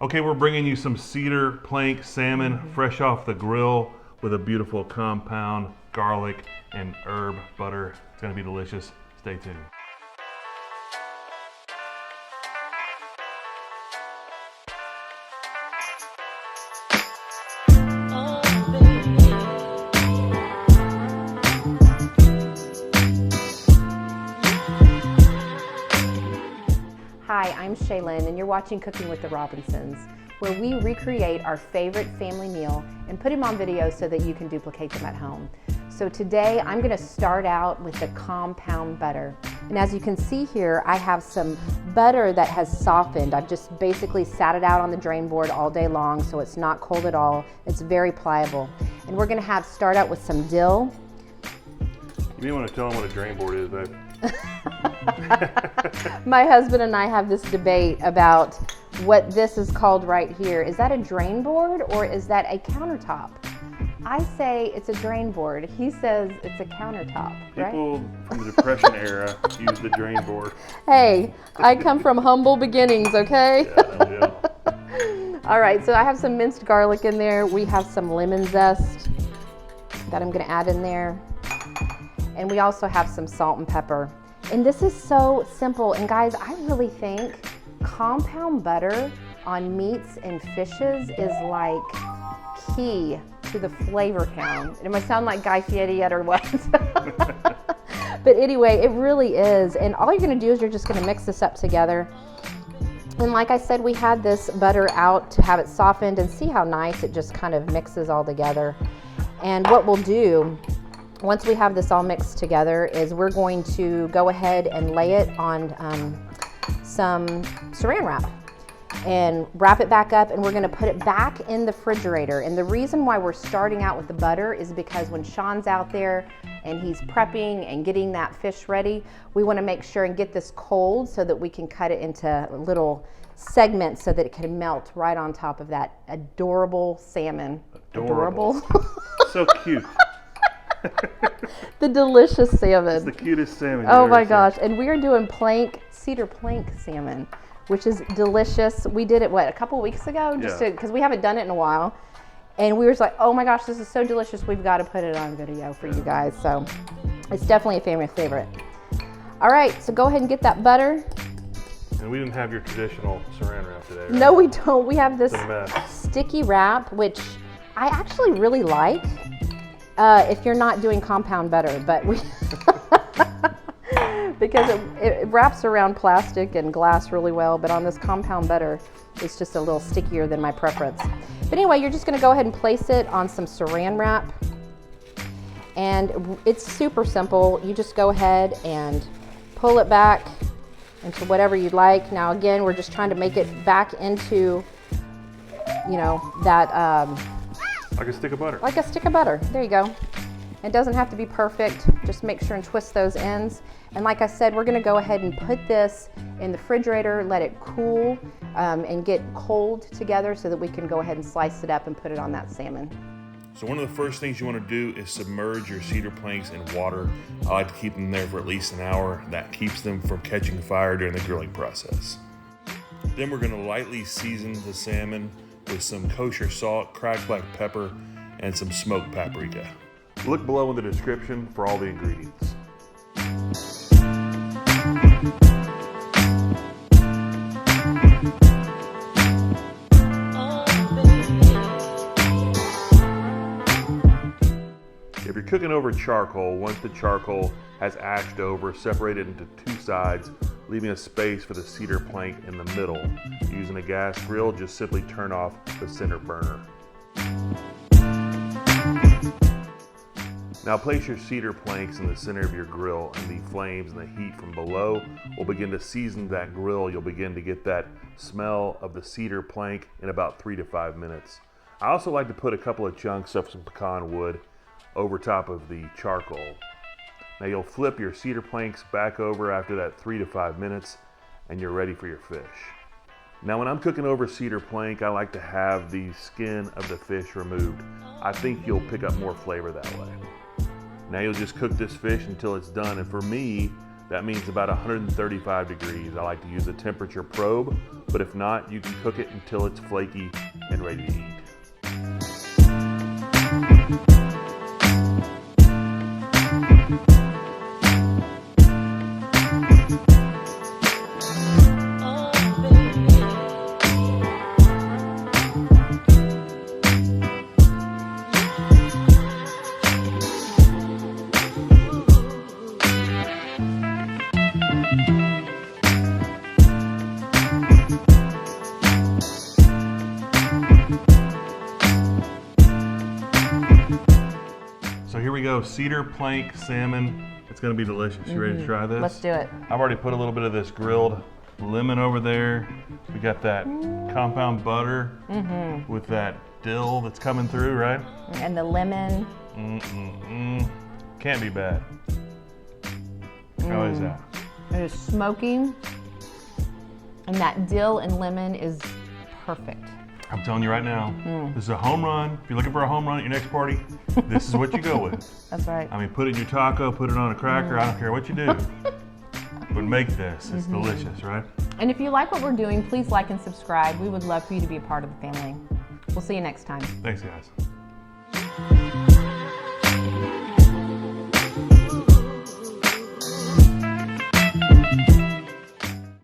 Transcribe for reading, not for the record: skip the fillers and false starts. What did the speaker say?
Okay, we're bringing you some cedar plank salmon fresh off the grill with a beautiful compound garlic and herb butter. It's gonna be delicious. Stay tuned. Hi, I'm Shaylin, and you're watching Cooking with the Robinsons, where we recreate our favorite family meal and put them on video so that you can duplicate them at home. So today I'm going to start out with the compound butter. And as you can see here, I have some butter that has softened. I've just basically sat it out on the drain board all day long, so it's not cold at all. It's very pliable. And we're going to start out with some dill. You may want to tell them what a drain board is, babe. My husband and I have this debate about what this is called right here. Is that a drain board or is that a countertop? I say it's a drain board. He says it's a countertop, right? People from the Depression era use the drain board. Hey, I come from humble beginnings, okay? Yeah. All right, so I have some minced garlic in there. We have some lemon zest that I'm gonna add in there. And we also have some salt and pepper. And this is so simple. And guys, I really think compound butter on meats and fishes is like key to the flavor count. It might sound like Guy Fieri yet or what? But anyway, it really is. And all you're gonna do is you're just gonna mix this up together. And like I said, we had this butter out to have it softened, and see how nice it just kind of mixes all together. And what we'll do, once we have this all mixed together, is we're going to go ahead and lay it on some saran wrap and wrap it back up, and we're gonna put it back in the refrigerator. And the reason why we're starting out with the butter is because when Sean's out there and he's prepping and getting that fish ready, we wanna make sure and get this cold so that we can cut it into little segments so that it can melt right on top of that adorable salmon. Adorable. So cute. The delicious salmon. It's the cutest salmon. Oh my gosh. And we are doing cedar plank salmon, which is delicious. We did it, what, a couple weeks ago? Just because we haven't done it in a while. And we were just like, oh my gosh, this is so delicious. We've got to put it on video for you guys. So it's definitely a family favorite. All right, so go ahead and get that butter. And we didn't have your traditional saran wrap today, right? No, we don't. We have this It's a mess. sticky wrap, which I actually really like. If you're not doing compound butter, but we because it wraps around plastic and glass really well, but on this compound butter, it's just a little stickier than my preference. But anyway, you're just gonna go ahead and place it on some saran wrap, and it's super simple. You just go ahead and pull it back into whatever you'd like. Now again, we're just trying to make it back into, you know, that Like a stick of butter. like a stick of butter. There you go. It doesn't have to be perfect. Just make sure and twist those ends. And like I said, we're gonna go ahead and put this in the refrigerator, let it cool and get cold together so that we can go ahead and slice it up and put it on that salmon. So one of the first things you want to do is submerge your cedar planks in water. I like to keep them there for at least an hour. That keeps them from catching fire during the grilling process. Then we're gonna lightly season the salmon with some kosher salt, cracked black pepper, and some smoked paprika. Look below in the description for all the ingredients. If you're cooking over charcoal, once the charcoal has ashed over, separate it into two sides, leaving a space for the cedar plank in the middle. Using a gas grill, just simply turn off the center burner. Now place your cedar planks in the center of your grill, and the flames and the heat from below will begin to season that grill. You'll begin to get that smell of the cedar plank in about 3 to 5 minutes. I also like to put a couple of chunks of some pecan wood over top of the charcoal. Now you'll flip your cedar planks back over after that 3 to 5 minutes, and you're ready for your fish. Now when I'm cooking over cedar plank, I like to have the skin of the fish removed. I think you'll pick up more flavor that way. Now you'll just cook this fish until it's done, and for me, That means about 135 degrees. I like to use a temperature probe, but if not, you can cook it until it's flaky and ready to eat. So here we go, cedar plank salmon. It's gonna be delicious. You ready to try this? Let's do it. I've already put a little bit of this grilled lemon over there. We got that compound butter with that dill that's coming through, right? And the lemon. Can't be bad. How is that? It is smoking. And that dill and lemon is perfect. I'm telling you right now, this is a home run. If you're looking for a home run at your next party, this is what you go with. That's right. I mean, put it in your taco, put it on a cracker, I don't care what you do. But make this, it's delicious, right? And if you like what we're doing, please like and subscribe. We would love for you to be a part of the family. We'll see you next time. Thanks, guys.